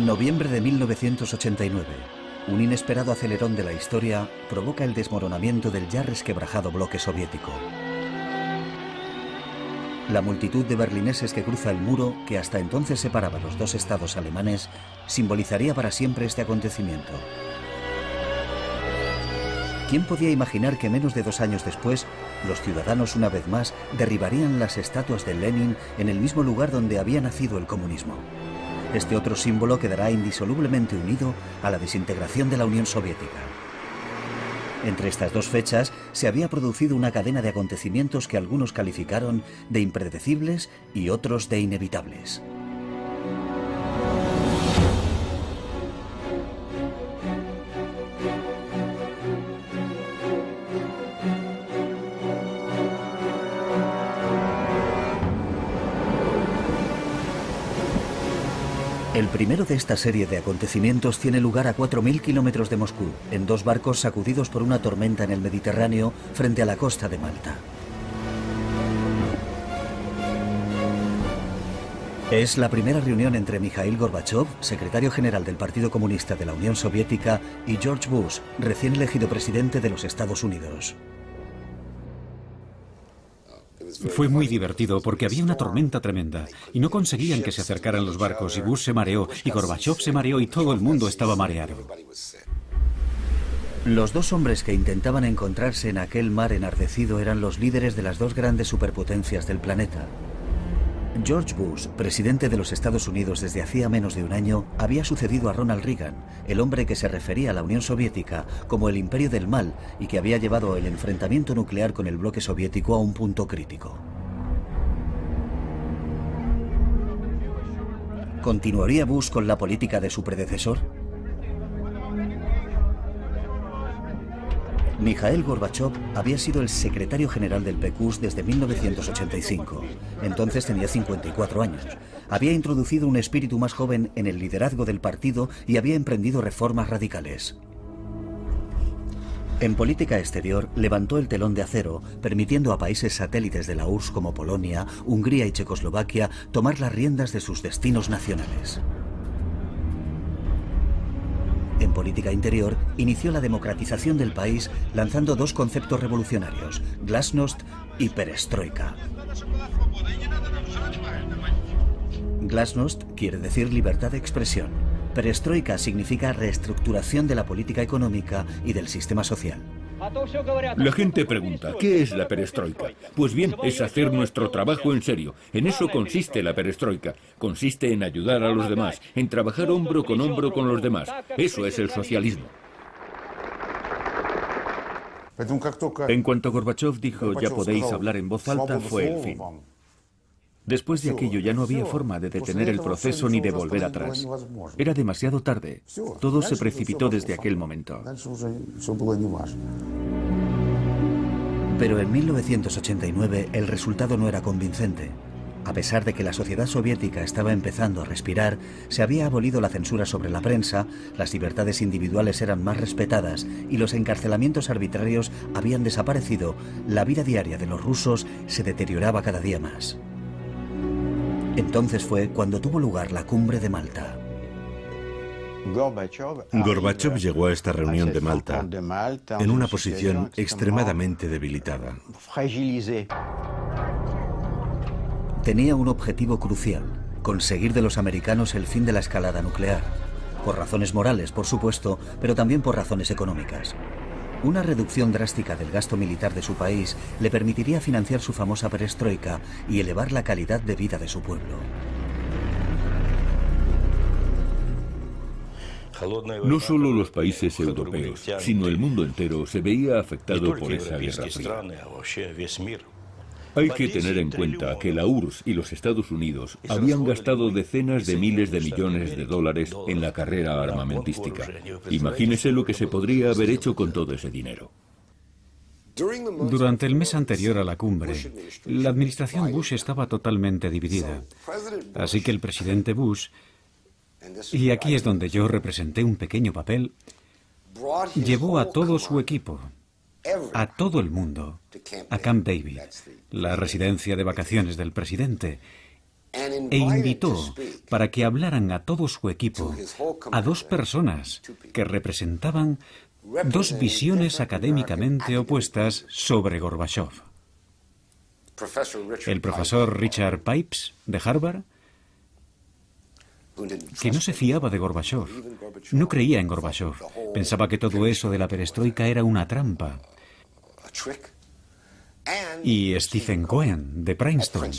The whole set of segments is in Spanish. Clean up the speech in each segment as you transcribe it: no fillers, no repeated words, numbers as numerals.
Noviembre de 1989. Un inesperado acelerón de la historia provoca el desmoronamiento del ya resquebrajado bloque soviético. La multitud de berlineses que cruza el muro, que hasta entonces separaba los dos estados alemanes, simbolizaría para siempre este acontecimiento. ¿Quién podía imaginar que menos de 2 años después, los ciudadanos una vez más derribarían las estatuas de Lenin en el mismo lugar donde había nacido el comunismo? Este otro símbolo quedará indisolublemente unido a la desintegración de la Unión Soviética. Entre estas dos fechas se había producido una cadena de acontecimientos que algunos calificaron de impredecibles y otros de inevitables. El primero de esta serie de acontecimientos tiene lugar a 4.000 kilómetros de Moscú, en 2 barcos sacudidos por una tormenta en el Mediterráneo frente a la costa de Malta. Es la primera reunión entre Mikhail Gorbachev, secretario general del Partido Comunista de la Unión Soviética, y George Bush, recién elegido presidente de los Estados Unidos. Fue muy divertido porque había una tormenta tremenda y no conseguían que se acercaran los barcos y Bush se mareó y Gorbachev se mareó y todo el mundo estaba mareado. Los dos hombres que intentaban encontrarse en aquel mar enardecido eran los líderes de las dos grandes superpotencias del planeta. George Bush, presidente de los Estados Unidos desde hacía menos de un año, había sucedido a Ronald Reagan, el hombre que se refería a la Unión Soviética como el imperio del mal y que había llevado el enfrentamiento nuclear con el bloque soviético a un punto crítico. ¿Continuaría Bush con la política de su predecesor? Mikhail Gorbachev había sido el secretario general del PQS desde 1985. Entonces tenía 54 años. Había introducido un espíritu más joven en el liderazgo del partido y había emprendido reformas radicales. En política exterior levantó el telón de acero, permitiendo a países satélites de la URSS como Polonia, Hungría y Checoslovaquia tomar las riendas de sus destinos nacionales. En política interior, inició la democratización del país lanzando 2 conceptos revolucionarios, glasnost y perestroika. Glasnost quiere decir libertad de expresión. Perestroika significa reestructuración de la política económica y del sistema social. La gente pregunta, ¿qué es la perestroika? Pues bien, es hacer nuestro trabajo en serio. En eso consiste la perestroika. Consiste en ayudar a los demás, en trabajar hombro con los demás. Eso es el socialismo. En cuanto Gorbachev dijo ya podéis hablar en voz alta, fue el fin. Después de aquello ya no había forma de detener el proceso ni de volver atrás. Era demasiado tarde. Todo se precipitó desde aquel momento. Pero en 1989 el resultado no era convincente. A pesar de que la sociedad soviética estaba empezando a respirar, se había abolido la censura sobre la prensa, las libertades individuales eran más respetadas y los encarcelamientos arbitrarios habían desaparecido, la vida diaria de los rusos se deterioraba cada día más. Entonces fue cuando tuvo lugar la cumbre de Malta. Gorbachev llegó a esta reunión de Malta en una posición extremadamente debilitada. Tenía un objetivo crucial, conseguir de los americanos el fin de la escalada nuclear. Por razones morales, por supuesto, pero también por razones económicas. Una reducción drástica del gasto militar de su país le permitiría financiar su famosa perestroika y elevar la calidad de vida de su pueblo. No solo los países europeos, sino el mundo entero se veía afectado por esa guerra fría. Hay que tener en cuenta que la URSS y los Estados Unidos habían gastado decenas de miles de millones de dólares en la carrera armamentística. Imagínese lo que se podría haber hecho con todo ese dinero. Durante el mes anterior a la cumbre, la administración Bush estaba totalmente dividida. Así que el presidente Bush, y aquí es donde yo representé un pequeño papel, llevó a todo su equipo, a todo el mundo, a Camp David, la residencia de vacaciones del presidente, e invitó para que hablaran a todo su equipo a dos personas que representaban dos visiones académicamente opuestas sobre Gorbachov. El profesor Richard Pipes, de Harvard, que no se fiaba de Gorbachov, no creía en Gorbachov, pensaba que todo eso de la perestroika era una trampa. Y Stephen Cohen, de Princeton.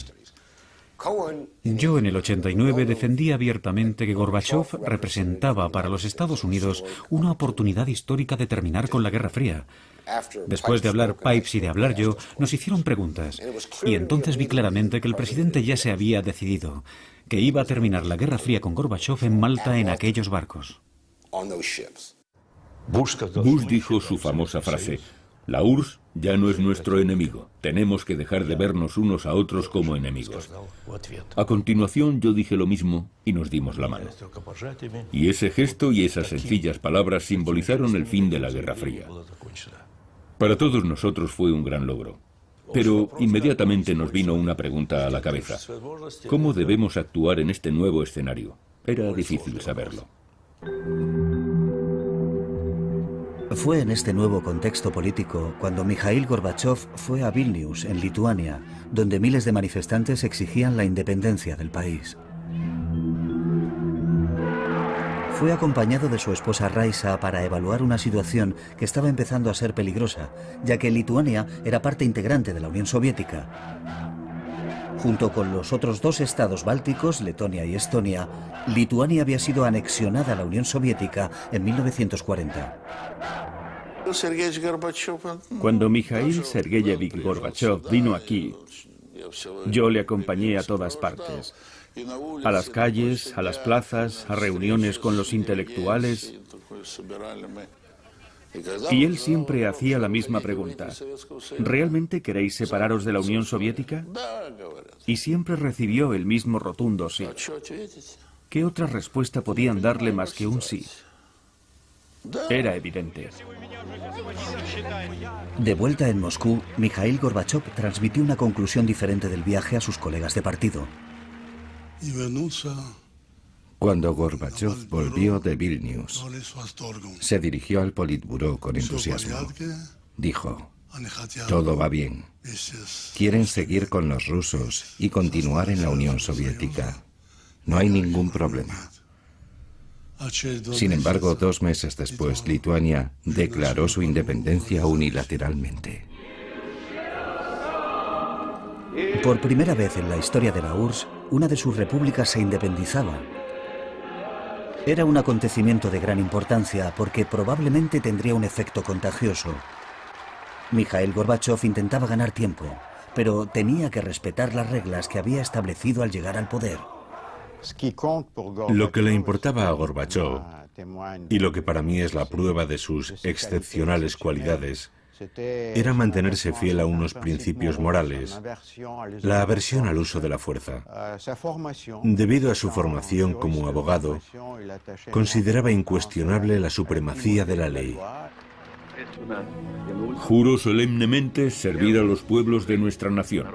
Yo en el 89 defendí abiertamente que Gorbachov representaba para los Estados Unidos una oportunidad histórica de terminar con la Guerra Fría. Después de hablar Pipes y de hablar yo, nos hicieron preguntas. Y entonces vi claramente que el presidente ya se había decidido, que iba a terminar la Guerra Fría con Gorbachov en Malta en aquellos barcos. Bush dijo su famosa frase: la URSS ya no es nuestro enemigo. Tenemos que dejar de vernos unos a otros como enemigos. A continuación yo dije lo mismo y nos dimos la mano. Y ese gesto y esas sencillas palabras simbolizaron el fin de la Guerra Fría. Para todos nosotros fue un gran logro. Pero inmediatamente nos vino una pregunta a la cabeza. ¿Cómo debemos actuar en este nuevo escenario? Era difícil saberlo. Fue en este nuevo contexto político cuando Mikhail Gorbachov fue a Vilnius, en Lituania, donde miles de manifestantes exigían la independencia del país. Fue acompañado de su esposa Raisa para evaluar una situación que estaba empezando a ser peligrosa, ya que Lituania era parte integrante de la Unión Soviética. Junto con los otros dos estados bálticos, Letonia y Estonia, Lituania había sido anexionada a la Unión Soviética en 1940. Cuando Mikhail Sergeyevich Gorbachov vino aquí, yo le acompañé a todas partes. A las calles, a las plazas, a reuniones con los intelectuales. Y él siempre hacía la misma pregunta: ¿realmente queréis separaros de la Unión Soviética? Y siempre recibió el mismo rotundo sí. ¿Qué otra respuesta podían darle más que un sí? Era evidente. De vuelta en Moscú, Mikhail Gorbachov transmitió una conclusión diferente del viaje a sus colegas de partido. Cuando Gorbachov volvió de Vilnius, se dirigió al Politburó con entusiasmo. Dijo: todo va bien. Quieren seguir con los rusos y continuar en la Unión Soviética. No hay ningún problema. Sin embargo, 2 meses después, Lituania declaró su independencia unilateralmente. Por primera vez en la historia de la URSS, una de sus repúblicas se independizaba. Era un acontecimiento de gran importancia porque probablemente tendría un efecto contagioso. Mikhail Gorbachov intentaba ganar tiempo, pero tenía que respetar las reglas que había establecido al llegar al poder. Lo que le importaba a Gorbachov, y lo que para mí es la prueba de sus excepcionales cualidades, era mantenerse fiel a unos principios morales, la aversión al uso de la fuerza. Debido a su formación como abogado, consideraba incuestionable la supremacía de la ley. Juro solemnemente servir a los pueblos de nuestra nación,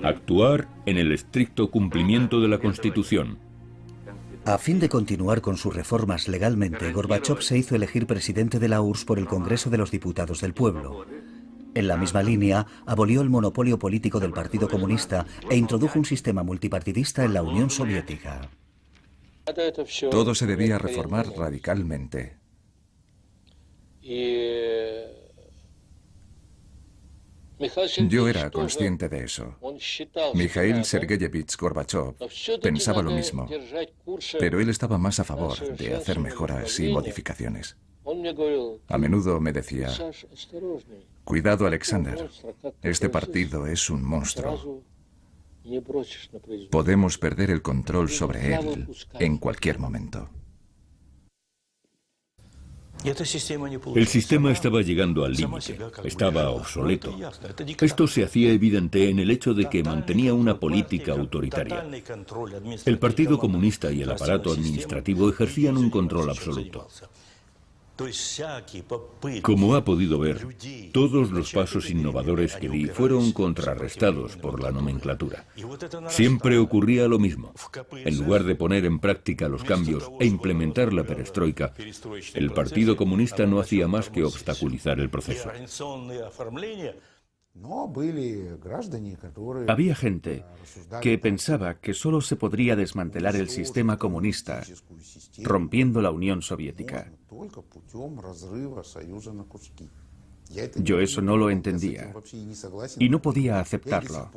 actuar en el estricto cumplimiento de la Constitución. A fin de continuar con sus reformas legalmente, Gorbachov se hizo elegir presidente de la URSS por el Congreso de los Diputados del Pueblo. En la misma línea, abolió el monopolio político del Partido Comunista e introdujo un sistema multipartidista en la Unión Soviética. Todo se debía reformar radicalmente. Yo era consciente de eso. Mikhail Sergeyevich Gorbachov pensaba lo mismo, pero él estaba más a favor de hacer mejoras y modificaciones. A menudo me decía: cuidado, Alexander, este partido es un monstruo. Podemos perder el control sobre él en cualquier momento. El sistema estaba llegando al límite, estaba obsoleto. Esto se hacía evidente en el hecho de que mantenía una política autoritaria. El Partido Comunista y el aparato administrativo ejercían un control absoluto. Como ha podido ver, todos los pasos innovadores que di fueron contrarrestados por la nomenclatura. Siempre ocurría lo mismo. En lugar de poner en práctica los cambios e implementar la perestroika, el Partido Comunista no hacía más que obstaculizar el proceso. Había gente que pensaba que solo se podría desmantelar el sistema comunista rompiendo la Unión Soviética. Yo eso no lo entendía y no podía aceptarlo.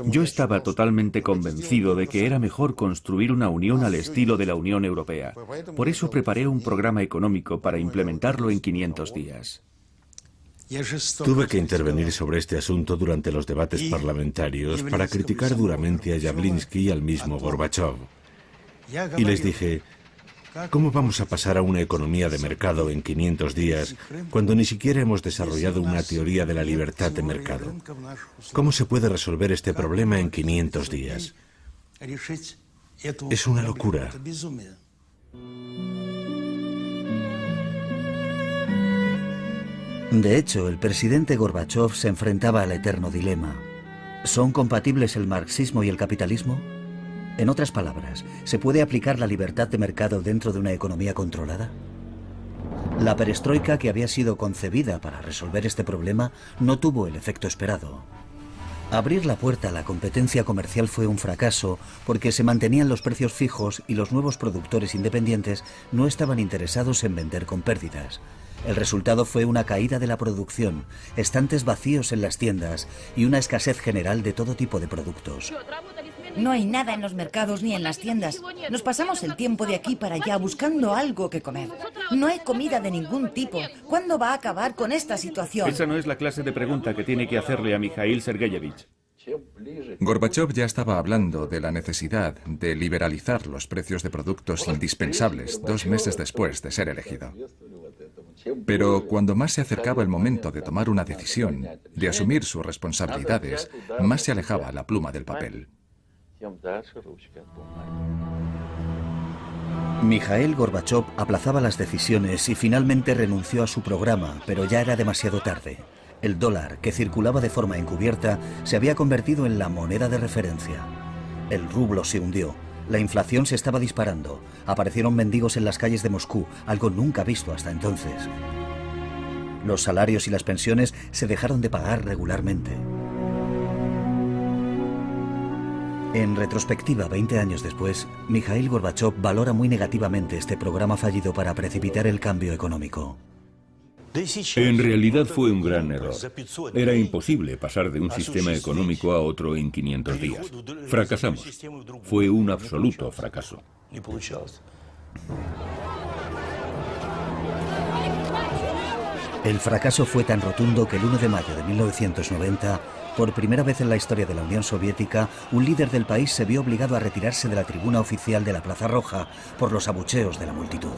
Yo estaba totalmente convencido de que era mejor construir una unión al estilo de la Unión Europea. Por eso preparé un programa económico para implementarlo en 500 días. Tuve que intervenir sobre este asunto durante los debates parlamentarios para criticar duramente a Yavlinsky y al mismo Gorbachov. Y les dije, ¿cómo vamos a pasar a una economía de mercado en 500 días cuando ni siquiera hemos desarrollado una teoría de la libertad de mercado? ¿Cómo se puede resolver este problema en 500 días? Es una locura. De hecho, el presidente Gorbachov se enfrentaba al eterno dilema. ¿Son compatibles el marxismo y el capitalismo? En otras palabras, ¿se puede aplicar la libertad de mercado dentro de una economía controlada? La perestroika, que había sido concebida para resolver este problema, no tuvo el efecto esperado. Abrir la puerta a la competencia comercial fue un fracaso porque se mantenían los precios fijos y los nuevos productores independientes no estaban interesados en vender con pérdidas. El resultado fue una caída de la producción, estantes vacíos en las tiendas y una escasez general de todo tipo de productos. No hay nada en los mercados ni en las tiendas. Nos pasamos el tiempo de aquí para allá buscando algo que comer. No hay comida de ningún tipo. ¿Cuándo va a acabar con esta situación? Esa no es la clase de pregunta que tiene que hacerle a Mikhail Sergeyevich. Gorbachev ya estaba hablando de la necesidad de liberalizar los precios de productos indispensables 2 meses después de ser elegido. Pero cuando más se acercaba el momento de tomar una decisión, de asumir sus responsabilidades, más se alejaba la pluma del papel. Mikhail Gorbachov aplazaba las decisiones y finalmente renunció a su programa, pero ya era demasiado tarde. El dólar, que circulaba de forma encubierta, se había convertido en la moneda de referencia. El rublo se hundió. La inflación se estaba disparando. Aparecieron mendigos en las calles de Moscú, algo nunca visto hasta entonces. Los salarios y las pensiones se dejaron de pagar regularmente. En retrospectiva, 20 años después, Mikhail Gorbachov valora muy negativamente este programa fallido para precipitar el cambio económico. En realidad fue un gran error. Era imposible pasar de un sistema económico a otro en 500 días. Fracasamos. Fue un absoluto fracaso. El fracaso fue tan rotundo que el 1 de mayo de 1990, por primera vez en la historia de la Unión Soviética, un líder del país se vio obligado a retirarse de la tribuna oficial de la Plaza Roja por los abucheos de la multitud.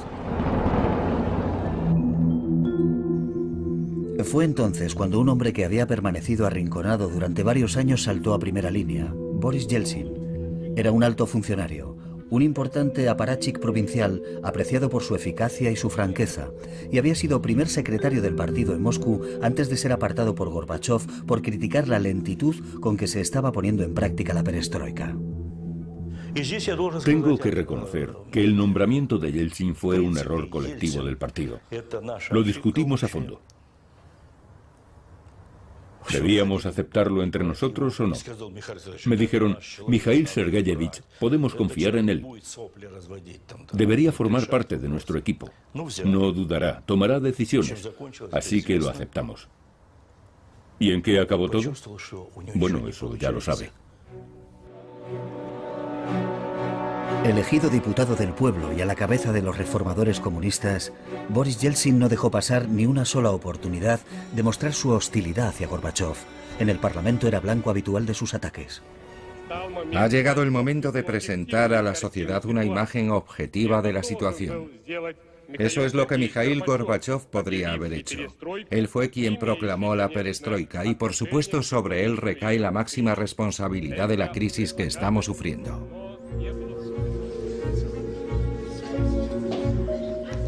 Fue entonces cuando un hombre que había permanecido arrinconado durante varios años saltó a primera línea, Boris Yeltsin. Era un alto funcionario, un importante apparatchik provincial apreciado por su eficacia y su franqueza, y había sido primer secretario del partido en Moscú antes de ser apartado por Gorbachov por criticar la lentitud con que se estaba poniendo en práctica la perestroika. Tengo que reconocer que el nombramiento de Yeltsin fue un error colectivo del partido. Lo discutimos a fondo. ¿Debíamos aceptarlo entre nosotros o no? Me dijeron, Mikhail Sergeyevich, podemos confiar en él. Debería formar parte de nuestro equipo. No dudará, tomará decisiones. Así que lo aceptamos. ¿Y en qué acabó todo? Bueno, eso ya lo sabe. Elegido diputado del pueblo y a la cabeza de los reformadores comunistas, Boris Yeltsin no dejó pasar ni una sola oportunidad de mostrar su hostilidad hacia Gorbachov. En el Parlamento era blanco habitual de sus ataques. Ha llegado el momento de presentar a la sociedad una imagen objetiva de la situación. Eso es lo que Mikhail Gorbachov podría haber hecho. Él fue quien proclamó la perestroika y, por supuesto, sobre él recae la máxima responsabilidad de la crisis que estamos sufriendo.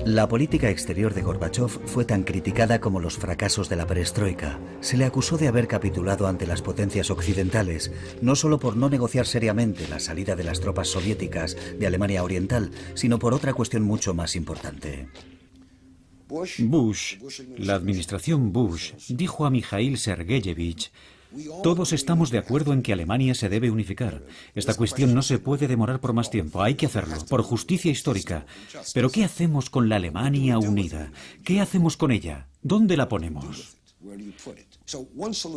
La política exterior de Gorbachov fue tan criticada como los fracasos de la perestroika. Se le acusó de haber capitulado ante las potencias occidentales, no solo por no negociar seriamente la salida de las tropas soviéticas de Alemania Oriental, sino por otra cuestión mucho más importante. Bush, la administración Bush, dijo a Mikhail Sergeyevich: todos estamos de acuerdo en que Alemania se debe unificar. Esta cuestión no se puede demorar por más tiempo. Hay que hacerlo, por justicia histórica. Pero ¿qué hacemos con la Alemania unida? ¿Qué hacemos con ella? ¿Dónde la ponemos?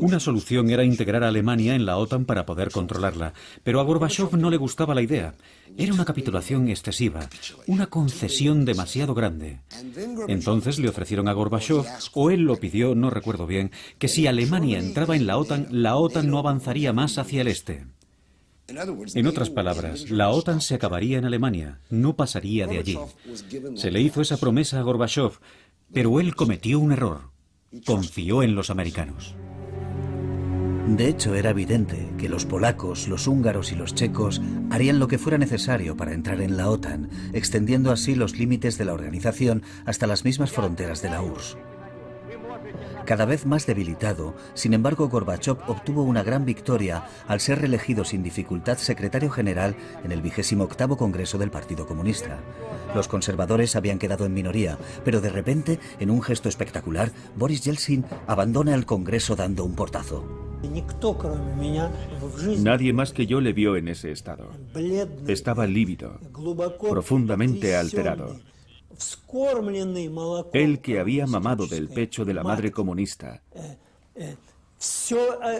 Una solución era integrar a Alemania en la OTAN para poder controlarla, pero a Gorbachov no le gustaba la idea. Era una capitulación excesiva, una concesión demasiado grande. Entonces le ofrecieron a Gorbachov, o él lo pidió, no recuerdo bien, que si Alemania entraba en la OTAN no avanzaría más hacia el este. En otras palabras, la OTAN se acabaría en Alemania, no pasaría de allí. Se le hizo esa promesa a Gorbachov, pero él cometió un error. Confió en los americanos. De hecho, era evidente que los polacos, los húngaros y los checos harían lo que fuera necesario para entrar en la OTAN, extendiendo así los límites de la organización hasta las mismas fronteras de la URSS. Cada vez más debilitado, sin embargo, Gorbachov obtuvo una gran victoria al ser reelegido sin dificultad secretario general en el 28º Congreso del Partido Comunista. Los conservadores habían quedado en minoría, pero de repente, en un gesto espectacular, Boris Yeltsin abandona el Congreso dando un portazo. Nadie más que yo le vio en ese estado. Estaba lívido, profundamente alterado. Él que había mamado del pecho de la madre comunista,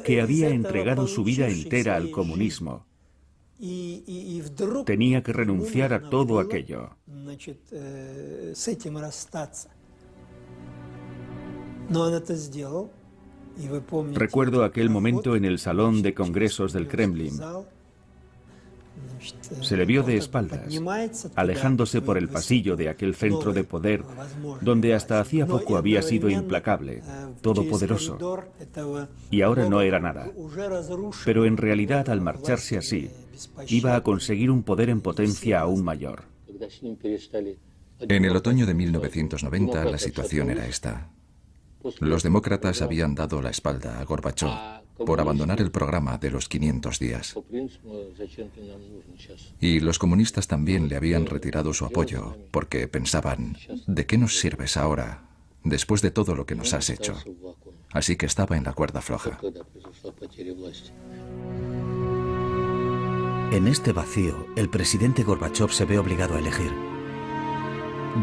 que había entregado su vida entera al comunismo, tenía que renunciar a todo aquello. Recuerdo aquel momento en el salón de congresos del Kremlin. Se le vio de espaldas, alejándose por el pasillo de aquel centro de poder, donde hasta hacía poco había sido implacable, todopoderoso, y ahora no era nada. Pero en realidad, al marcharse así, iba a conseguir un poder en potencia aún mayor. En el otoño de 1990 la situación era esta. Los demócratas habían dado la espalda a Gorbachov por abandonar el programa de los 500 días. Y los comunistas también le habían retirado su apoyo porque pensaban, ¿de qué nos sirves ahora, después de todo lo que nos has hecho? Así que estaba en la cuerda floja. En este vacío, el presidente Gorbachov se ve obligado a elegir.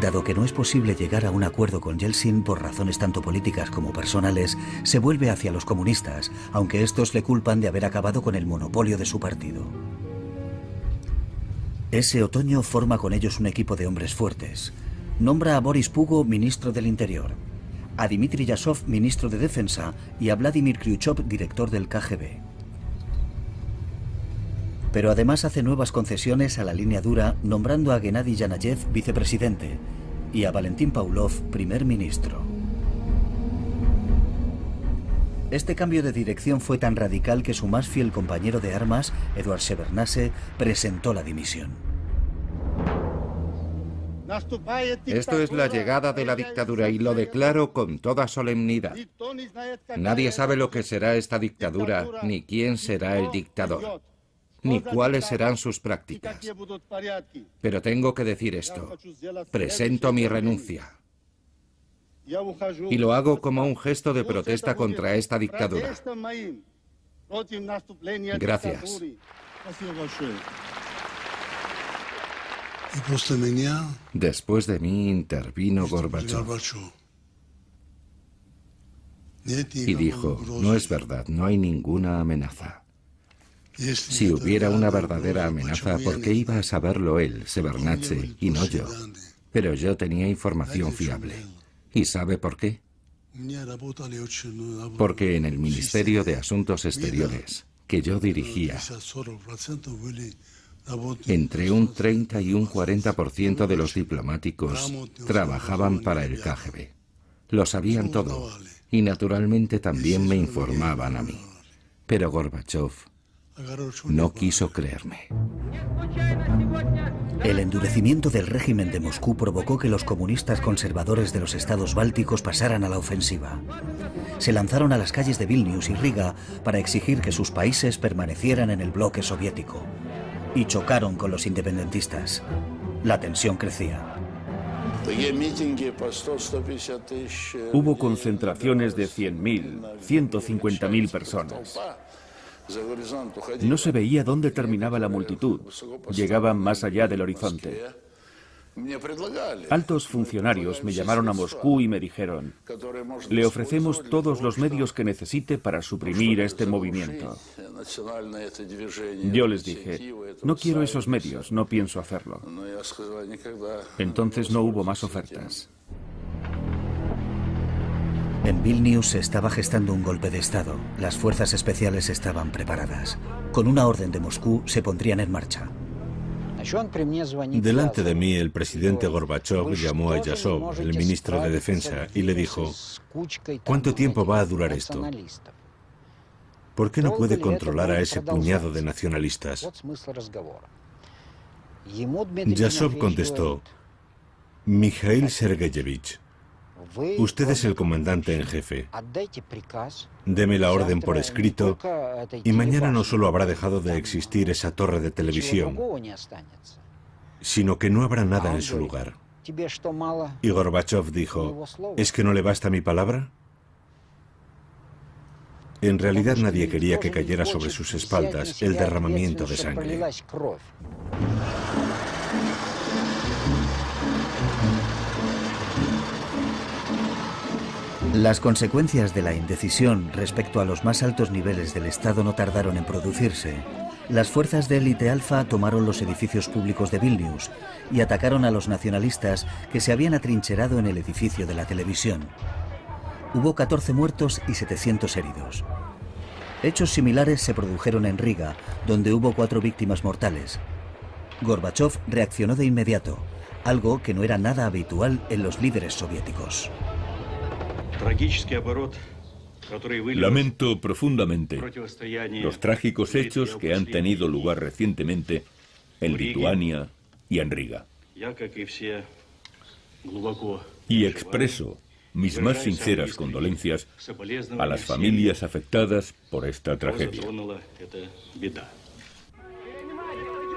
Dado que no es posible llegar a un acuerdo con Yeltsin por razones tanto políticas como personales, se vuelve hacia los comunistas, aunque estos le culpan de haber acabado con el monopolio de su partido. Ese otoño forma con ellos un equipo de hombres fuertes. Nombra a Boris Pugo ministro del Interior, a Dmitry Yasov ministro de Defensa y a Vladimir Kryuchov director del KGB. Pero además hace nuevas concesiones a la línea dura, nombrando a Gennady Yanayev vicepresidente y a Valentín Pavlov primer ministro. Este cambio de dirección fue tan radical que su más fiel compañero de armas, Eduard Shevardnadze, presentó la dimisión. Esto es la llegada de la dictadura y lo declaro con toda solemnidad. Nadie sabe lo que será esta dictadura, ni quién será el dictador, ni cuáles serán sus prácticas. Pero tengo que decir esto. Presento mi renuncia. Y lo hago como un gesto de protesta contra esta dictadura. Gracias. Después de mí intervino Gorbachov y dijo, no es verdad, no hay ninguna amenaza. Si hubiera una verdadera amenaza, ¿por qué iba a saberlo él, Shevardnadze, y no yo? Pero yo tenía información fiable. ¿Y sabe por qué? Porque en el Ministerio de Asuntos Exteriores, que yo dirigía, entre un 30 y un 40% de los diplomáticos trabajaban para el KGB. Lo sabían todo, y naturalmente también me informaban a mí. Pero Gorbachov No quiso creerme. El endurecimiento del régimen de Moscú provocó que los comunistas conservadores de los estados bálticos pasaran a la ofensiva. Se lanzaron a las calles de Vilnius y Riga para exigir que sus países permanecieran en el bloque soviético. Y chocaron con los independentistas. La tensión crecía. Hubo concentraciones de 100.000, 150.000 personas. No se veía dónde terminaba la multitud. Llegaban más allá del horizonte. Altos funcionarios me llamaron a Moscú y me dijeron: le ofrecemos todos los medios que necesite para suprimir este movimiento. Yo les dije: no quiero esos medios, no pienso hacerlo. Entonces no hubo más ofertas. En Vilnius se estaba gestando un golpe de Estado. Las fuerzas especiales estaban preparadas. Con una orden de Moscú se pondrían en marcha. Delante de mí, el presidente Gorbachov llamó a Yasov, el ministro de Defensa, y le dijo: ¿cuánto tiempo va a durar esto? ¿Por qué no puede controlar a ese puñado de nacionalistas? Yasov contestó: Mikhail Sergeyevich, usted es el comandante en jefe. Deme la orden por escrito y mañana no solo habrá dejado de existir esa torre de televisión, sino que no habrá nada en su lugar. Y Gorbachov dijo: ¿es que no le basta mi palabra? En realidad nadie quería que cayera sobre sus espaldas el derramamiento de sangre. Las consecuencias de la indecisión respecto a los más altos niveles del Estado no tardaron en producirse. Las fuerzas de élite alfa tomaron los edificios públicos de Vilnius y atacaron a los nacionalistas que se habían atrincherado en el edificio de la televisión. Hubo 14 muertos y 700 heridos. Hechos similares se produjeron en Riga, donde hubo 4 víctimas mortales. Gorbachov reaccionó de inmediato, algo que no era nada habitual en los líderes soviéticos. Lamento profundamente los trágicos hechos que han tenido lugar recientemente en Lituania y en Riga. Y expreso mis más sinceras condolencias a las familias afectadas por esta tragedia.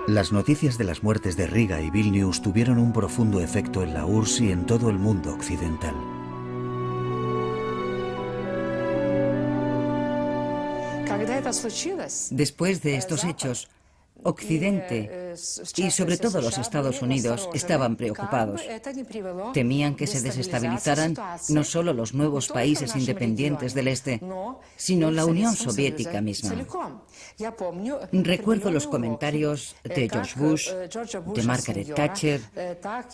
Las noticias de las muertes de Riga y Vilnius tuvieron un profundo efecto en la URSS y en todo el mundo occidental. Después de estos hechos, Occidente y sobre todo los Estados Unidos estaban preocupados. Temían que se desestabilizaran no solo los nuevos países independientes del Este, sino la Unión Soviética misma. Recuerdo los comentarios de George Bush, de Margaret Thatcher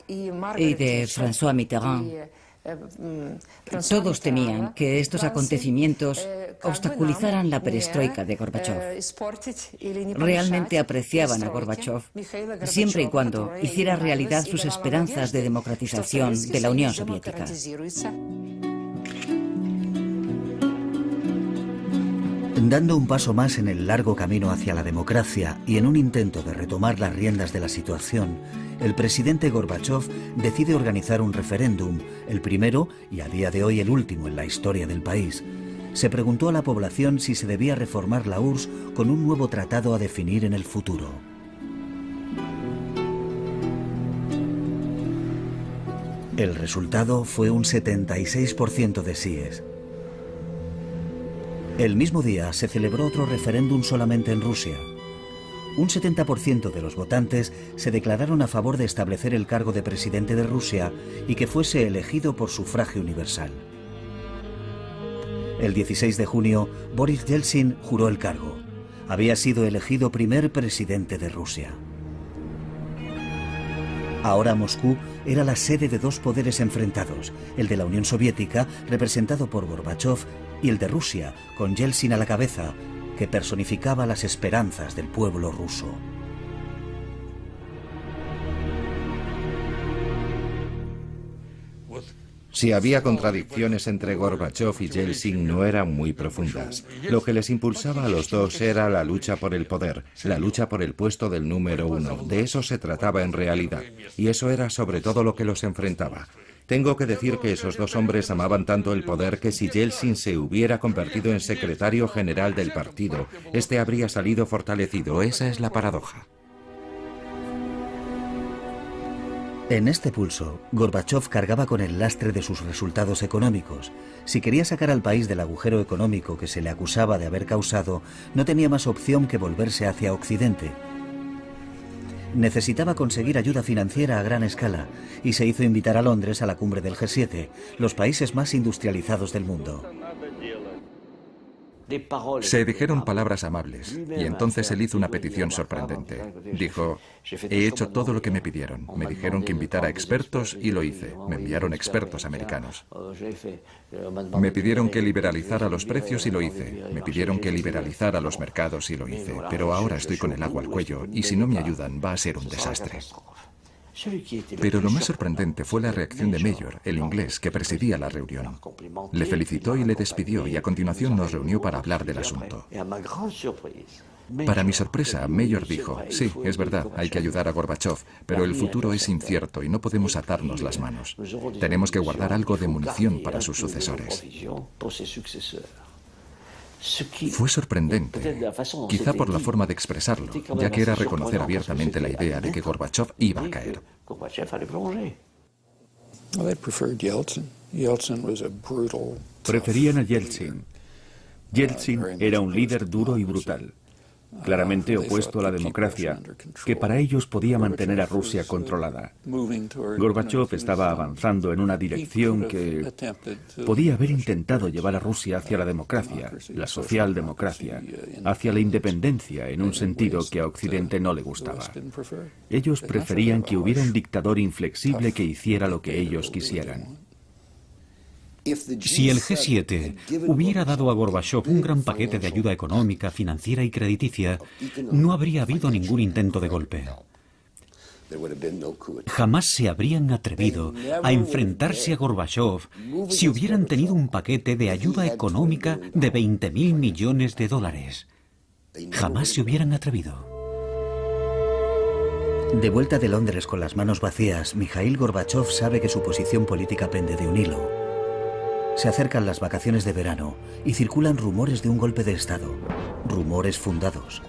y de François Mitterrand. Todos temían que estos acontecimientos obstaculizaran la perestroika de Gorbachov. Realmente apreciaban a Gorbachov, siempre y cuando hiciera realidad sus esperanzas de democratización de la Unión Soviética. Dando un paso más en el largo camino hacia la democracia y en un intento de retomar las riendas de la situación, el presidente Gorbachov decide organizar un referéndum, el primero y a día de hoy el último en la historia del país. Se preguntó a la población si se debía reformar la URSS con un nuevo tratado a definir en el futuro. El resultado fue un 76% de síes. El mismo día se celebró otro referéndum solamente en Rusia. Un 70% de los votantes se declararon a favor de establecer el cargo de presidente de Rusia y que fuese elegido por sufragio universal. El 16 de junio, Boris Yeltsin juró el cargo. Había sido elegido primer presidente de Rusia. Ahora Moscú era la sede de dos poderes enfrentados, el de la Unión Soviética, representado por Gorbachov, y el de Rusia, con Yeltsin a la cabeza, que personificaba las esperanzas del pueblo ruso. Si había contradicciones entre Gorbachov y Yeltsin, no eran muy profundas. Lo que les impulsaba a los dos era la lucha por el poder, la lucha por el puesto del número uno. De eso se trataba en realidad, y eso era sobre todo lo que los enfrentaba. Tengo que decir que esos dos hombres amaban tanto el poder que si Yeltsin se hubiera convertido en secretario general del partido, este habría salido fortalecido. Esa es la paradoja. En este pulso, Gorbachov cargaba con el lastre de sus resultados económicos. Si quería sacar al país del agujero económico que se le acusaba de haber causado, no tenía más opción que volverse hacia Occidente. Necesitaba conseguir ayuda financiera a gran escala y se hizo invitar a Londres a la cumbre del G7, los países más industrializados del mundo. Se dijeron palabras amables, y entonces él hizo una petición sorprendente. Dijo, he hecho todo lo que me pidieron. Me dijeron que invitara expertos y lo hice. Me enviaron expertos americanos. Me pidieron que liberalizara los precios y lo hice. Me pidieron que liberalizara los mercados y lo hice. Pero ahora estoy con el agua al cuello, y si no me ayudan va a ser un desastre. Pero lo más sorprendente fue la reacción de Mayor, el inglés, que presidía la reunión. Le felicitó y le despidió, y a continuación nos reunió para hablar del asunto. Para mi sorpresa, Mayor dijo, sí, es verdad, hay que ayudar a Gorbachov, pero el futuro es incierto y no podemos atarnos las manos. Tenemos que guardar algo de munición para sus sucesores. Fue sorprendente, quizá por la forma de expresarlo, ya que era reconocer abiertamente la idea de que Gorbachov iba a caer. Preferían a Yeltsin. Yeltsin era un líder duro y brutal, claramente opuesto a la democracia, que para ellos podía mantener a Rusia controlada. Gorbachov estaba avanzando en una dirección que podía haber intentado llevar a Rusia hacia la democracia, la socialdemocracia, hacia la independencia en un sentido que a Occidente no le gustaba. Ellos preferían que hubiera un dictador inflexible que hiciera lo que ellos quisieran. Si el G7 hubiera dado a Gorbachov un gran paquete de ayuda económica, financiera y crediticia, no habría habido ningún intento de golpe. Jamás se habrían atrevido a enfrentarse a Gorbachov si hubieran tenido un paquete de ayuda económica de 20.000 millones de dólares. Jamás se hubieran atrevido. De vuelta de Londres con las manos vacías, Mikhail Gorbachov sabe que su posición política pende de un hilo. Se acercan las vacaciones de verano y circulan rumores de un golpe de Estado. Rumores fundados.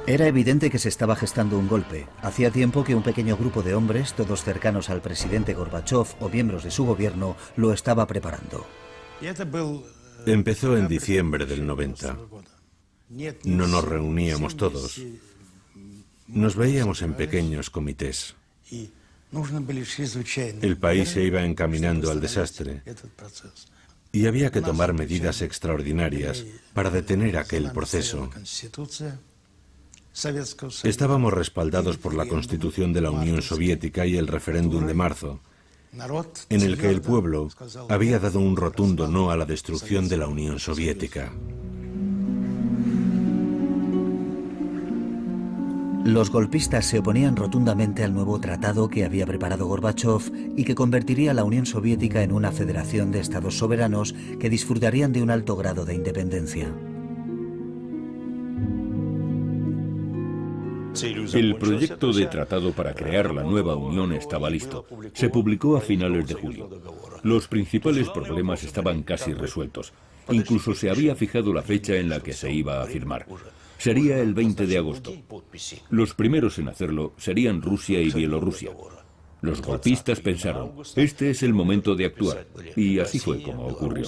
Era evidente que se estaba gestando un golpe. Hacía tiempo que un pequeño grupo de hombres, todos cercanos al presidente Gorbachov o miembros de su gobierno, lo estaba preparando. Empezó en diciembre del 90. No nos reuníamos todos. Nos veíamos en pequeños comités. El país se iba encaminando al desastre y había que tomar medidas extraordinarias para detener aquel proceso. Estábamos respaldados por la Constitución de la Unión Soviética y el referéndum de marzo, en el que el pueblo había dado un rotundo no a la destrucción de la Unión Soviética. Los golpistas se oponían rotundamente al nuevo tratado que había preparado Gorbachov y que convertiría a la Unión Soviética en una federación de estados soberanos que disfrutarían de un alto grado de independencia. El proyecto de tratado para crear la nueva Unión estaba listo. Se publicó a finales de julio. Los principales problemas estaban casi resueltos. Incluso se había fijado la fecha en la que se iba a firmar. Sería el 20 de agosto. Los primeros en hacerlo serían Rusia y Bielorrusia. Los golpistas pensaron, este es el momento de actuar. Y así fue como ocurrió.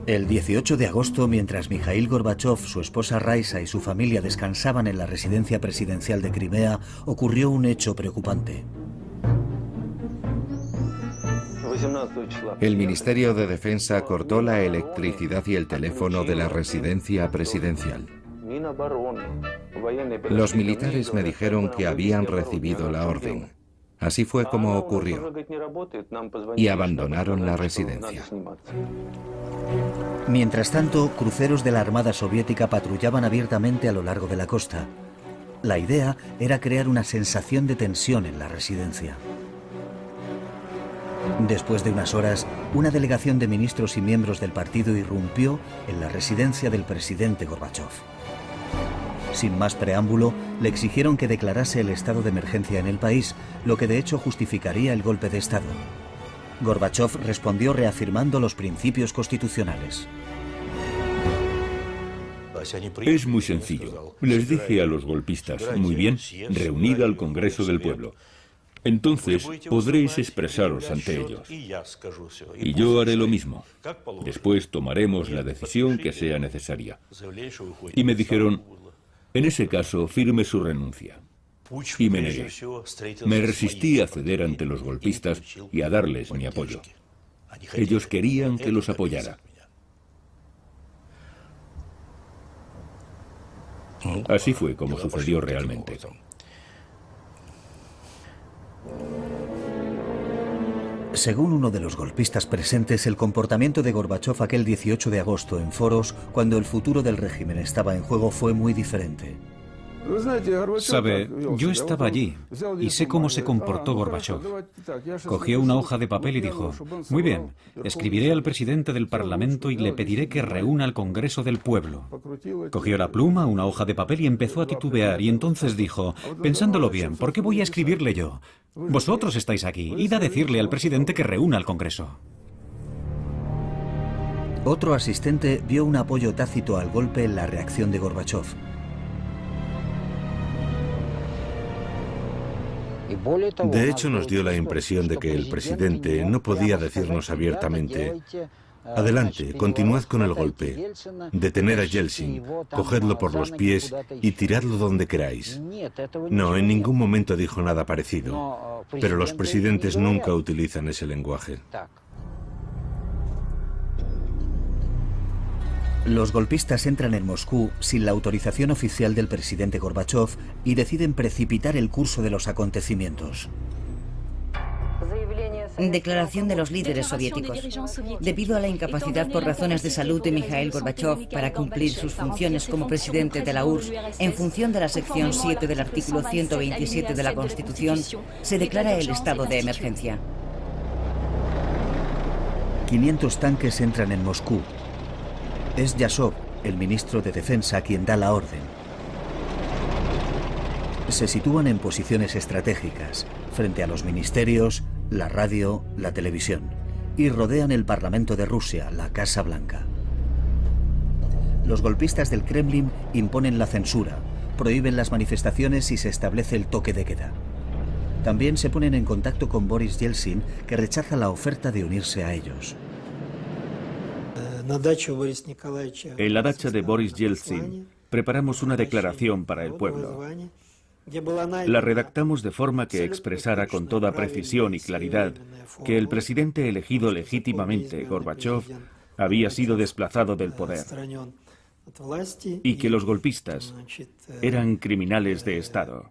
El 18 de agosto, mientras Mikhail Gorbachov, su esposa Raisa y su familia descansaban en la residencia presidencial de Crimea, ocurrió un hecho preocupante. El Ministerio de Defensa cortó la electricidad y el teléfono de la residencia presidencial. Los militares me dijeron que habían recibido la orden. Así fue como ocurrió. Y abandonaron la residencia. Mientras tanto, cruceros de la Armada Soviética patrullaban abiertamente a lo largo de la costa. La idea era crear una sensación de tensión en la residencia. Después de unas horas, una delegación de ministros y miembros del partido irrumpió en la residencia del presidente Gorbachov. Sin más preámbulo, le exigieron que declarase el estado de emergencia en el país, lo que de hecho justificaría el golpe de Estado. Gorbachov respondió reafirmando los principios constitucionales. Es muy sencillo. Les dije a los golpistas, muy bien, reunid al Congreso del Pueblo. Entonces podréis expresaros ante ellos. Y yo haré lo mismo. Después tomaremos la decisión que sea necesaria. Y me dijeron, en ese caso, firme su renuncia. Y me negué. Me resistí a ceder ante los golpistas y a darles mi apoyo. Ellos querían que los apoyara. Así fue como sucedió realmente. Según uno de los golpistas presentes, el comportamiento de Gorbachov aquel 18 de agosto en foros, cuando el futuro del régimen estaba en juego, fue muy diferente. Sabe, yo estaba allí y sé cómo se comportó Gorbachov. Cogió una hoja de papel y dijo, muy bien, escribiré al presidente del Parlamento y le pediré que reúna al Congreso del Pueblo. Cogió la pluma, una hoja de papel y empezó a titubear y entonces dijo, pensándolo bien, ¿por qué voy a escribirle yo? Vosotros estáis aquí, id a decirle al presidente que reúna al Congreso. Otro asistente vio un apoyo tácito al golpe en la reacción de Gorbachov. De hecho, nos dio la impresión de que el presidente no podía decirnos abiertamente, adelante, continuad con el golpe, detener a Yeltsin, cogedlo por los pies y tiradlo donde queráis. No, en ningún momento dijo nada parecido, pero los presidentes nunca utilizan ese lenguaje. Los golpistas entran en Moscú sin la autorización oficial del presidente Gorbachov y deciden precipitar el curso de los acontecimientos. Declaración de los líderes soviéticos. Debido a la incapacidad por razones de salud de Mikhail Gorbachov para cumplir sus funciones como presidente de la URSS, en función de la sección 7 del artículo 127 de la Constitución, se declara el estado de emergencia. 500 tanques entran en Moscú. Es Yasov, el ministro de Defensa, quien da la orden. Se sitúan en posiciones estratégicas, frente a los ministerios, la radio, la televisión, y rodean el Parlamento de Rusia, la Casa Blanca. Los golpistas del Kremlin imponen la censura, prohíben las manifestaciones y se establece el toque de queda. También se ponen en contacto con Boris Yeltsin, que rechaza la oferta de unirse a ellos. En la dacha de Boris Yeltsin preparamos una declaración para el pueblo. La redactamos de forma que expresara con toda precisión y claridad que el presidente elegido legítimamente, Gorbachov, había sido desplazado del poder y que los golpistas eran criminales de Estado.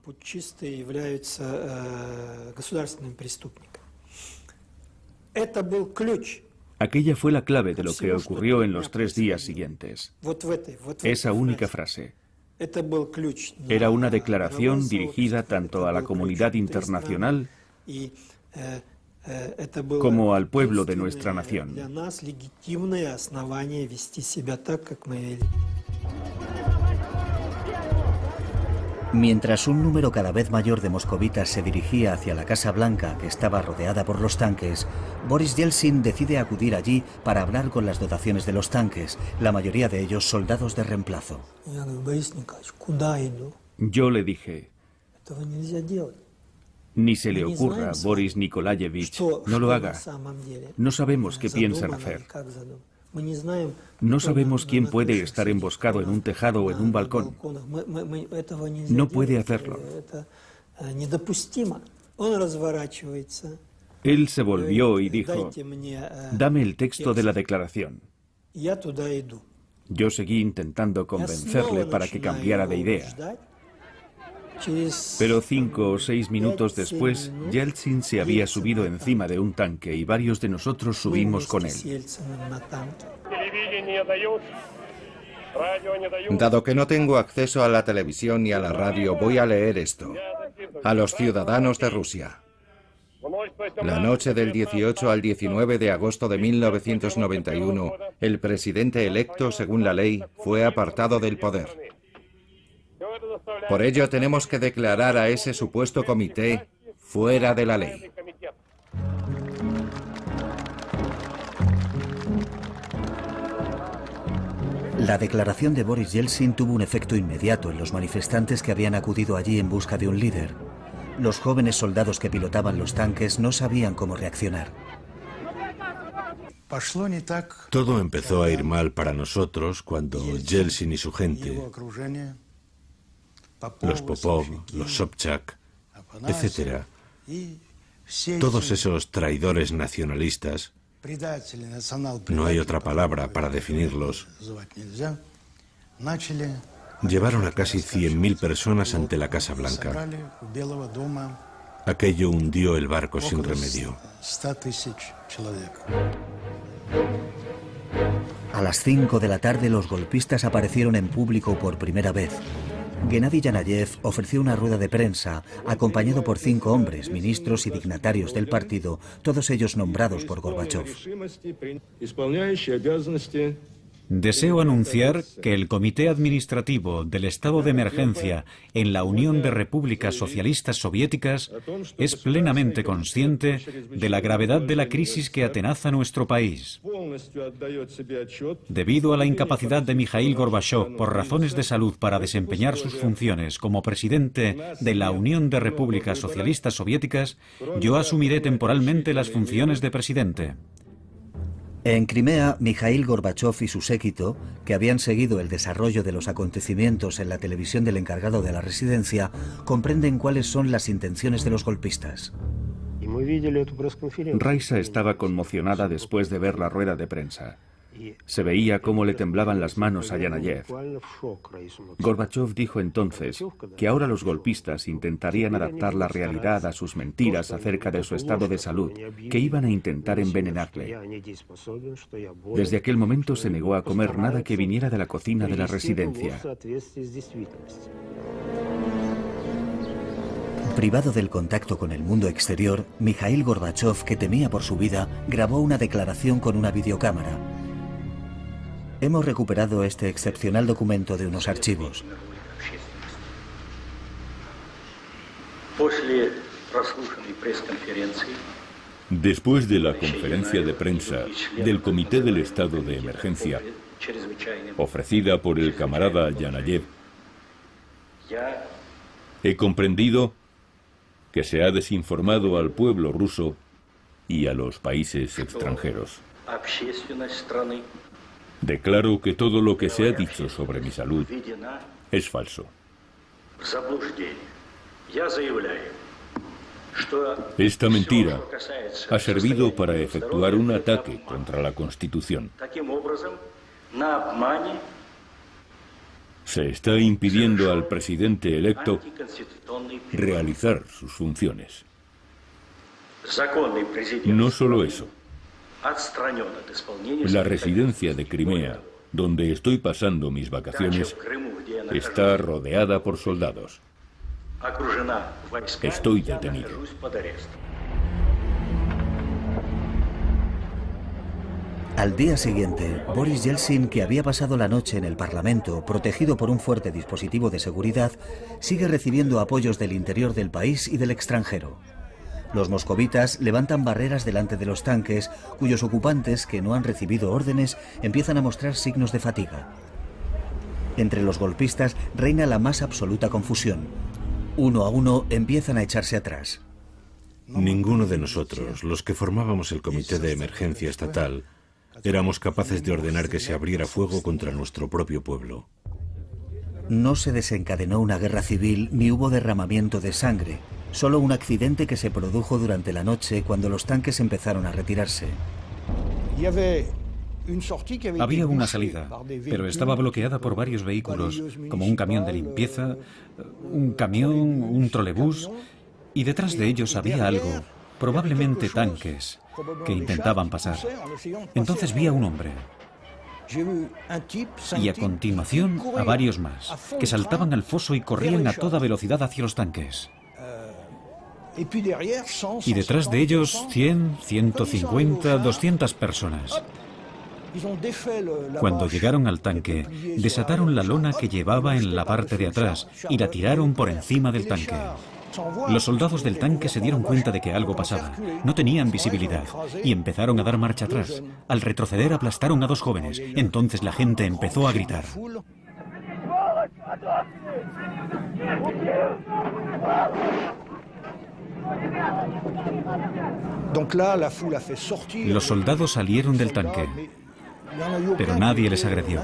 Aquella fue la clave de lo que ocurrió en los 3 días siguientes. Esa única frase. Era una declaración dirigida tanto a la comunidad internacional como al pueblo de nuestra nación. Mientras un número cada vez mayor de moscovitas se dirigía hacia la Casa Blanca, que estaba rodeada por los tanques, Boris Yeltsin decide acudir allí para hablar con las dotaciones de los tanques, la mayoría de ellos soldados de reemplazo. Yo le dije, ni se le ocurra, Boris Nikolayevich, no lo haga. No sabemos qué piensan hacer. No sabemos quién puede estar emboscado en un tejado o en un balcón. No puede hacerlo. Él se volvió y dijo, dame el texto de la declaración. Yo seguí intentando convencerle para que cambiara de idea. Pero 5 o 6 minutos después, Yeltsin se había subido encima de un tanque y varios de nosotros subimos con él. Dado que no tengo acceso a la televisión ni a la radio, voy a leer esto. A los ciudadanos de Rusia. La noche del 18 al 19 de agosto de 1991, el presidente electo, según la ley, fue apartado del poder. Por ello tenemos que declarar a ese supuesto comité fuera de la ley. La declaración de Boris Yeltsin tuvo un efecto inmediato en los manifestantes que habían acudido allí en busca de un líder. Los jóvenes soldados que pilotaban los tanques no sabían cómo reaccionar. Todo empezó a ir mal para nosotros cuando Yeltsin y su gente, los Popov, los Sobchak, etc., todos esos traidores nacionalistas, no hay otra palabra para definirlos, llevaron a casi 100.000 personas ante la Casa Blanca. Aquello hundió el barco sin remedio. A las 5 de la tarde los golpistas aparecieron en público por primera vez. Gennady Yanayev ofreció una rueda de prensa, acompañado por 5 hombres, ministros y dignatarios del partido, todos ellos nombrados por Gorbachov. Deseo anunciar que el Comité Administrativo del Estado de Emergencia en la Unión de Repúblicas Socialistas Soviéticas es plenamente consciente de la gravedad de la crisis que atenaza nuestro país. Debido a la incapacidad de Mikhail Gorbachov por razones de salud para desempeñar sus funciones como presidente de la Unión de Repúblicas Socialistas Soviéticas, yo asumiré temporalmente las funciones de presidente. En Crimea, Mikhail Gorbachov y su séquito, que habían seguido el desarrollo de los acontecimientos en la televisión del encargado de la residencia, comprenden cuáles son las intenciones de los golpistas. Raisa estaba conmocionada después de ver la rueda de prensa. Se veía cómo le temblaban las manos a Yanayev. Gorbachov dijo entonces que ahora los golpistas intentarían adaptar la realidad a sus mentiras acerca de su estado de salud, que iban a intentar envenenarle. Desde aquel momento se negó a comer nada que viniera de la cocina de la residencia. Privado del contacto con el mundo exterior, Mikhail Gorbachov, que temía por su vida, grabó una declaración con una videocámara. Hemos recuperado este excepcional documento de unos archivos. Después de la conferencia de prensa del Comité del Estado de Emergencia, ofrecida por el camarada Yanayev, he comprendido que se ha desinformado al pueblo ruso y a los países extranjeros. Declaro que todo lo que se ha dicho sobre mi salud es falso. Esta mentira ha servido para efectuar un ataque contra la Constitución. Se está impidiendo al presidente electo realizar sus funciones. No solo eso. La residencia de Crimea, donde estoy pasando mis vacaciones, está rodeada por soldados. Estoy detenido. Al día siguiente, Boris Yeltsin, que había pasado la noche en el Parlamento, protegido por un fuerte dispositivo de seguridad, sigue recibiendo apoyos del interior del país y del extranjero. Los moscovitas levantan barreras delante de los tanques, cuyos ocupantes, que no han recibido órdenes, empiezan a mostrar signos de fatiga. Entre los golpistas reina la más absoluta confusión. Uno a uno empiezan a echarse atrás. Ninguno de nosotros, los que formábamos el Comité de Emergencia Estatal, éramos capaces de ordenar que se abriera fuego contra nuestro propio pueblo. No se desencadenó una guerra civil ni hubo derramamiento de sangre, solo un accidente que se produjo durante la noche cuando los tanques empezaron a retirarse. Había una salida, pero estaba bloqueada por varios vehículos, como un camión de limpieza, un camión, un trolebús, y detrás de ellos había algo, probablemente tanques, que intentaban pasar. Entonces vi a un hombre. Y a continuación a varios más, que saltaban al foso y corrían a toda velocidad hacia los tanques. Y detrás de ellos 100, 150, 200 personas. Cuando llegaron al tanque, desataron la lona que llevaba en la parte de atrás y la tiraron por encima del tanque. Los soldados del tanque se dieron cuenta de que algo pasaba. No tenían visibilidad y empezaron a dar marcha atrás. Al retroceder aplastaron a 2 jóvenes. Entonces la gente empezó a gritar. Los soldados salieron del tanque, pero nadie les agredió.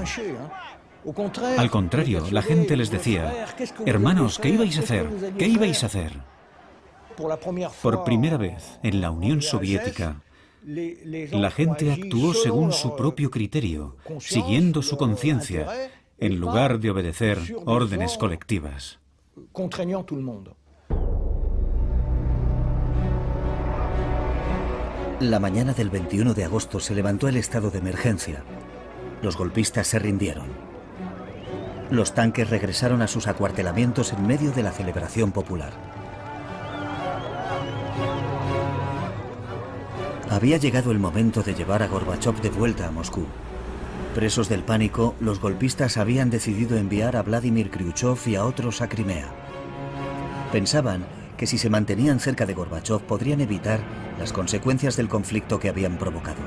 Al contrario, la gente les decía: hermanos, ¿qué ibais a hacer? ¿Qué ibais a hacer? Por primera vez en la Unión Soviética, la gente actuó según su propio criterio, siguiendo su conciencia, en lugar de obedecer órdenes colectivas. La mañana del 21 de agosto se levantó el estado de emergencia. Los golpistas se rindieron. Los tanques regresaron a sus acuartelamientos en medio de la celebración popular. Había llegado el momento de llevar a Gorbachov de vuelta a Moscú. Presos del pánico, los golpistas habían decidido enviar a Vladimir Khrushchev y a otros a Crimea. Pensaban que si se mantenían cerca de Gorbachov podrían evitar las consecuencias del conflicto que habían provocado.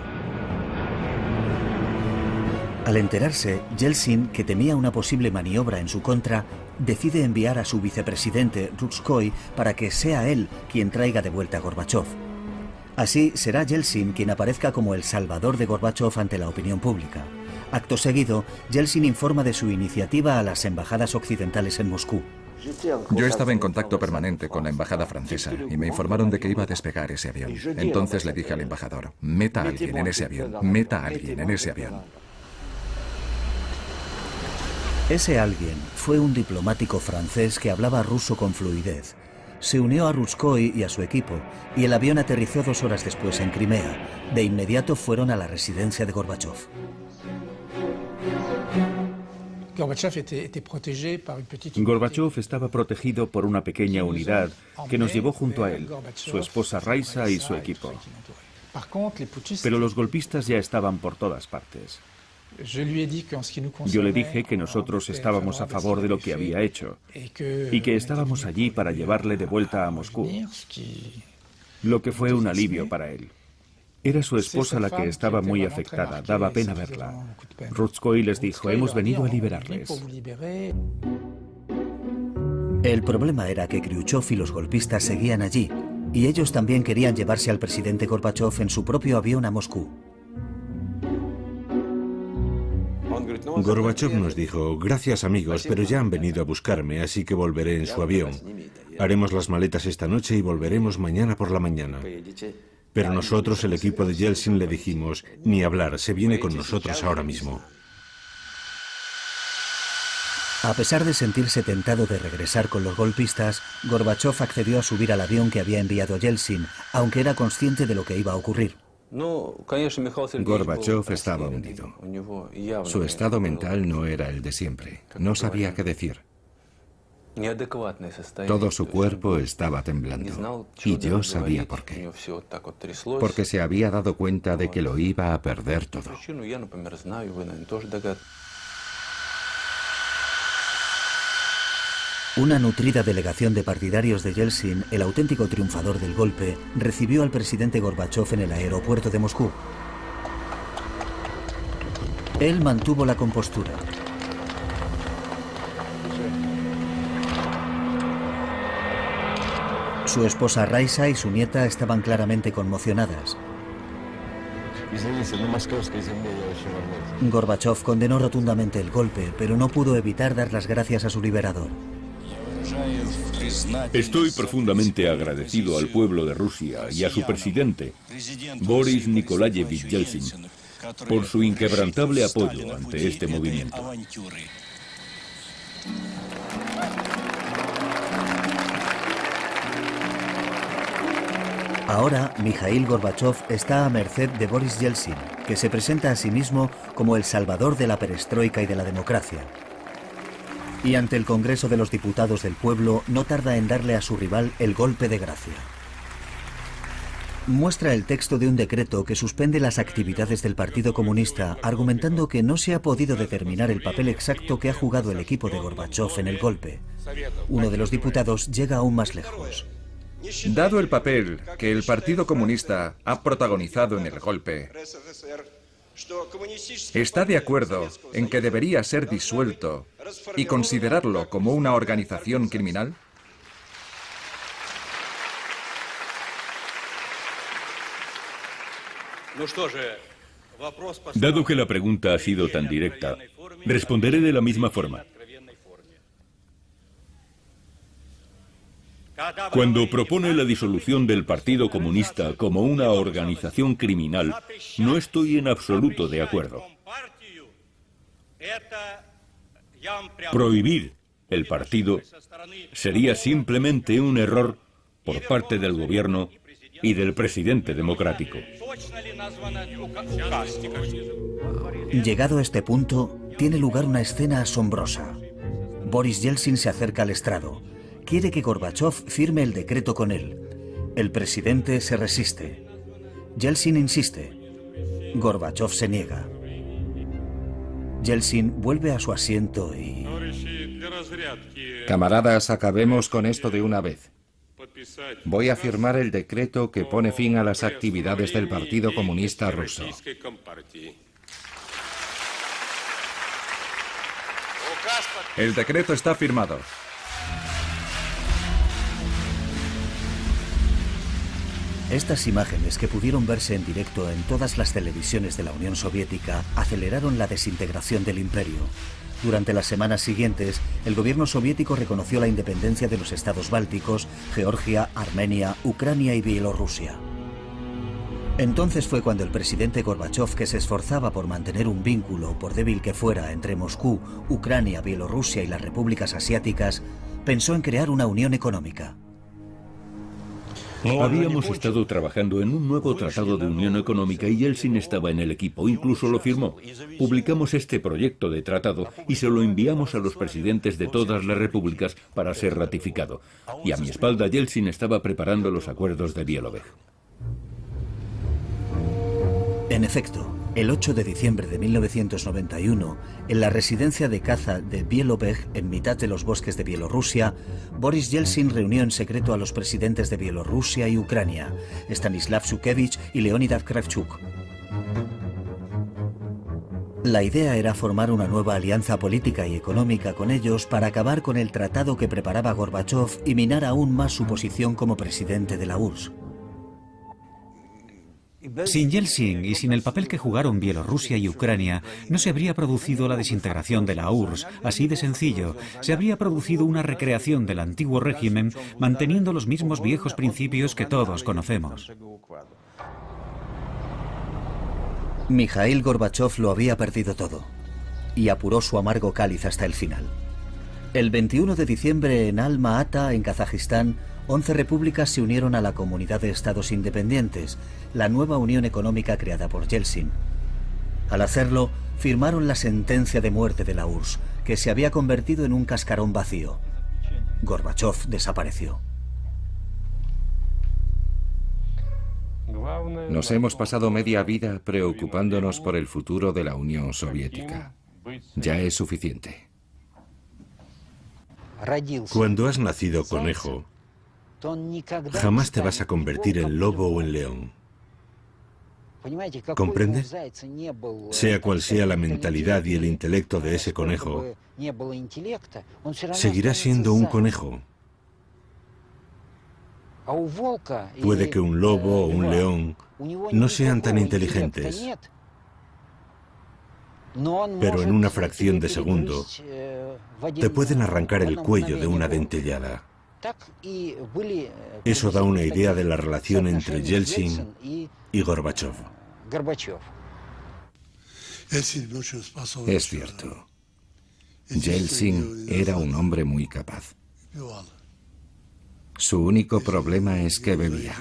Al enterarse, Yeltsin, que temía una posible maniobra en su contra, decide enviar a su vicepresidente Ruzhskoy para que sea él quien traiga de vuelta a Gorbachov. Así será Yeltsin quien aparezca como el salvador de Gorbachov ante la opinión pública. Acto seguido, Yeltsin informa de su iniciativa a las embajadas occidentales en Moscú. Yo estaba en contacto permanente con la embajada francesa y me informaron de que iba a despegar ese avión. Entonces le dije al embajador: meta a alguien en ese avión, meta a alguien en ese avión. Ese alguien fue un diplomático francés que hablaba ruso con fluidez. Se unió a Ruzhskoy y a su equipo, y el avión aterrizó 2 horas después en Crimea. De inmediato fueron a la residencia de Gorbachov. Gorbachov estaba protegido por una pequeña unidad que nos llevó junto a él, su esposa Raisa y su equipo. Pero los golpistas ya estaban por todas partes. Yo le dije que nosotros estábamos a favor de lo que había hecho y que estábamos allí para llevarle de vuelta a Moscú, lo que fue un alivio para él. Era su esposa la que estaba muy afectada, daba pena verla. Ruzhskoy les dijo: hemos venido a liberarles. El problema era que Khrushchev y los golpistas seguían allí, y ellos también querían llevarse al presidente Gorbachov en su propio avión a Moscú. Gorbachov nos dijo: gracias amigos, pero ya han venido a buscarme, así que volveré en su avión. Haremos las maletas esta noche y volveremos mañana por la mañana. Pero nosotros, el equipo de Yeltsin, le dijimos: ni hablar, se viene con nosotros ahora mismo. A pesar de sentirse tentado de regresar con los golpistas, Gorbachov accedió a subir al avión que había enviado Yeltsin, aunque era consciente de lo que iba a ocurrir. Gorbachov estaba hundido. Su estado mental no era el de siempre. No sabía qué decir. Todo su cuerpo estaba temblando. Y yo sabía por qué. Porque se había dado cuenta de que lo iba a perder todo. Una nutrida delegación de partidarios de Yeltsin, el auténtico triunfador del golpe, recibió al presidente Gorbachov en el aeropuerto de Moscú. Él mantuvo la compostura. Su esposa Raisa y su nieta estaban claramente conmocionadas. Gorbachov condenó rotundamente el golpe, pero no pudo evitar dar las gracias a su liberador. Estoy profundamente agradecido al pueblo de Rusia y a su presidente, Boris Nikolayevich Yeltsin, por su inquebrantable apoyo ante este movimiento. Ahora, Mikhail Gorbachov está a merced de Boris Yeltsin, que se presenta a sí mismo como el salvador de la perestroika y de la democracia. Y ante el Congreso de los Diputados del Pueblo no tarda en darle a su rival el golpe de gracia. Muestra el texto de un decreto que suspende las actividades del Partido Comunista, argumentando que no se ha podido determinar el papel exacto que ha jugado el equipo de Gorbachov en el golpe. Uno de los diputados llega aún más lejos. Dado el papel que el Partido Comunista ha protagonizado en el golpe, ¿está de acuerdo en que debería ser disuelto y considerarlo como una organización criminal? Dado que la pregunta ha sido tan directa, responderé de la misma forma. Cuando propone la disolución del Partido Comunista como una organización criminal, no estoy en absoluto de acuerdo. Prohibir el partido sería simplemente un error por parte del gobierno y del presidente democrático. Llegado a este punto, tiene lugar una escena asombrosa. Boris Yeltsin se acerca al estrado. Quiere que Gorbachov firme el decreto con él. El presidente se resiste. Yeltsin insiste. Gorbachov se niega. Yeltsin vuelve a su asiento y... Camaradas, acabemos con esto de una vez. Voy a firmar el decreto que pone fin a las actividades del Partido Comunista Ruso. El decreto está firmado. Estas imágenes, que pudieron verse en directo en todas las televisiones de la Unión Soviética, aceleraron la desintegración del imperio. Durante las semanas siguientes, el gobierno soviético reconoció la independencia de los estados bálticos, Georgia, Armenia, Ucrania y Bielorrusia. Entonces fue cuando el presidente Gorbachov, que se esforzaba por mantener un vínculo, por débil que fuera, entre Moscú, Ucrania, Bielorrusia y las repúblicas asiáticas, pensó en crear una unión económica. Habíamos estado trabajando en un nuevo tratado de unión económica y Yeltsin estaba en el equipo, incluso lo firmó. Publicamos este proyecto de tratado y se lo enviamos a los presidentes de todas las repúblicas para ser ratificado. Y a mi espalda Yeltsin estaba preparando los acuerdos de Bielobej. En efecto, el 8 de diciembre de 1991, en la residencia de caza de Bielobej, en mitad de los bosques de Bielorrusia, Boris Yeltsin reunió en secreto a los presidentes de Bielorrusia y Ucrania, Stanislav Shukevich y Leonid Kravchuk. La idea era formar una nueva alianza política y económica con ellos para acabar con el tratado que preparaba Gorbachov y minar aún más su posición como presidente de la URSS. Sin Yeltsin y sin el papel que jugaron Bielorrusia y Ucrania, no se habría producido la desintegración de la URSS, así de sencillo. Se habría producido una recreación del antiguo régimen, manteniendo los mismos viejos principios que todos conocemos. Mikhail Gorbachov lo había perdido todo y apuró su amargo cáliz hasta el final. El 21 de diciembre en Alma-Ata, en Kazajistán, 11 repúblicas se unieron a la Comunidad de Estados Independientes, la nueva unión económica creada por Yeltsin. Al hacerlo, firmaron la sentencia de muerte de la URSS, que se había convertido en un cascarón vacío. Gorbachov desapareció. Nos hemos pasado media vida preocupándonos por el futuro de la Unión Soviética. Ya es suficiente. Cuando has nacido conejo, jamás te vas a convertir en lobo o en león. ¿Comprende? Sea cual sea la mentalidad y el intelecto de ese conejo, seguirá siendo un conejo. Puede que un lobo o un león no sean tan inteligentes, pero en una fracción de segundo te pueden arrancar el cuello de una dentellada. Eso da una idea de la relación entre Yeltsin y Gorbachov. Es cierto. Yeltsin era un hombre muy capaz. Su único problema es que bebía.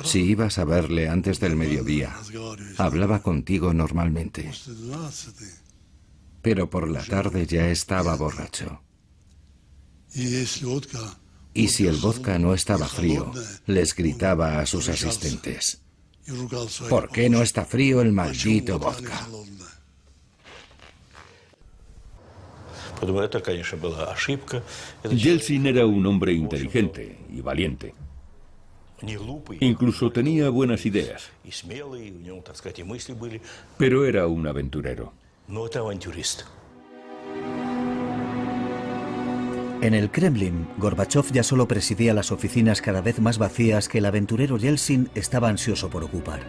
Si ibas a verle antes del mediodía, hablaba contigo normalmente. Pero por la tarde ya estaba borracho. Y si el vodka no estaba frío, les gritaba a sus asistentes: ¿por qué no está frío el maldito vodka? Yeltsin era un hombre inteligente y valiente. Incluso tenía buenas ideas. Pero era un aventurero. En el Kremlin, Gorbachov ya solo presidía las oficinas cada vez más vacías que el aventurero Yeltsin estaba ansioso por ocupar.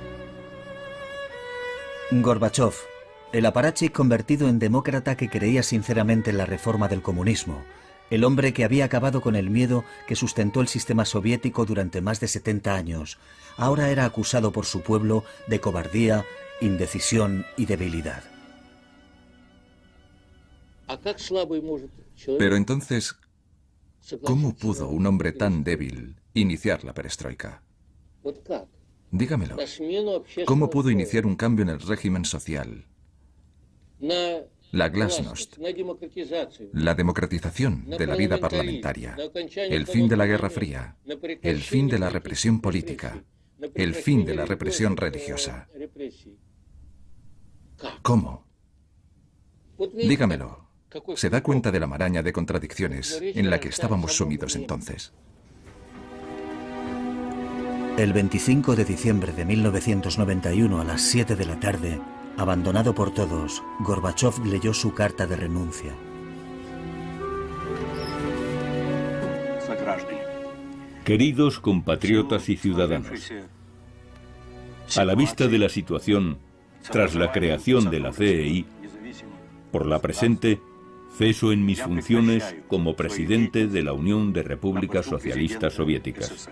Gorbachov, el aparachic convertido en demócrata que creía sinceramente en la reforma del comunismo, el hombre que había acabado con el miedo que sustentó el sistema soviético durante más de 70 años, ahora era acusado por su pueblo de cobardía, indecisión y debilidad. Pero entonces, ¿cómo pudo un hombre tan débil iniciar la perestroika? Dígamelo. ¿Cómo pudo iniciar un cambio en el régimen social? La glasnost, la democratización de la vida parlamentaria, el fin de la Guerra Fría, el fin de la represión política, el fin de la represión religiosa. ¿Cómo? Dígamelo. ¿Se da cuenta de la maraña de contradicciones en la que estábamos sumidos entonces? El 25 de diciembre de 1991 a las 7 de la tarde, abandonado por todos, Gorbachov leyó su carta de renuncia. Queridos compatriotas y ciudadanos, a la vista de la situación tras la creación de la CEI, por la presente, ceso en mis funciones como presidente de la Unión de Repúblicas Socialistas Soviéticas.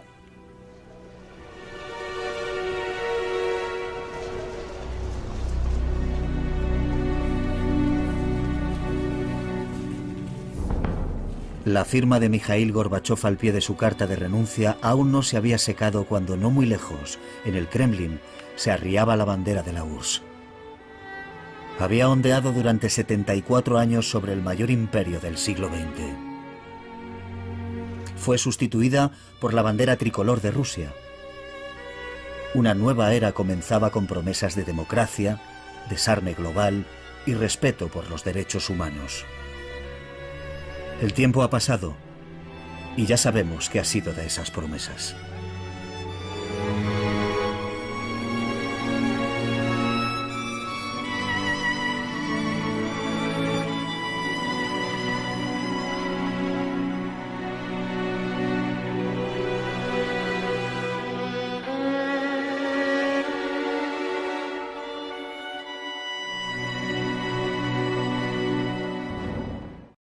La firma de Mikhail Gorbachov al pie de su carta de renuncia aún no se había secado cuando, no muy lejos, en el Kremlin, se arriaba la bandera de la URSS. Había ondeado durante 74 años sobre el mayor imperio del siglo XX. Fue sustituida por la bandera tricolor de Rusia. Una nueva era comenzaba con promesas de democracia, desarme global y respeto por los derechos humanos. El tiempo ha pasado y ya sabemos qué ha sido de esas promesas.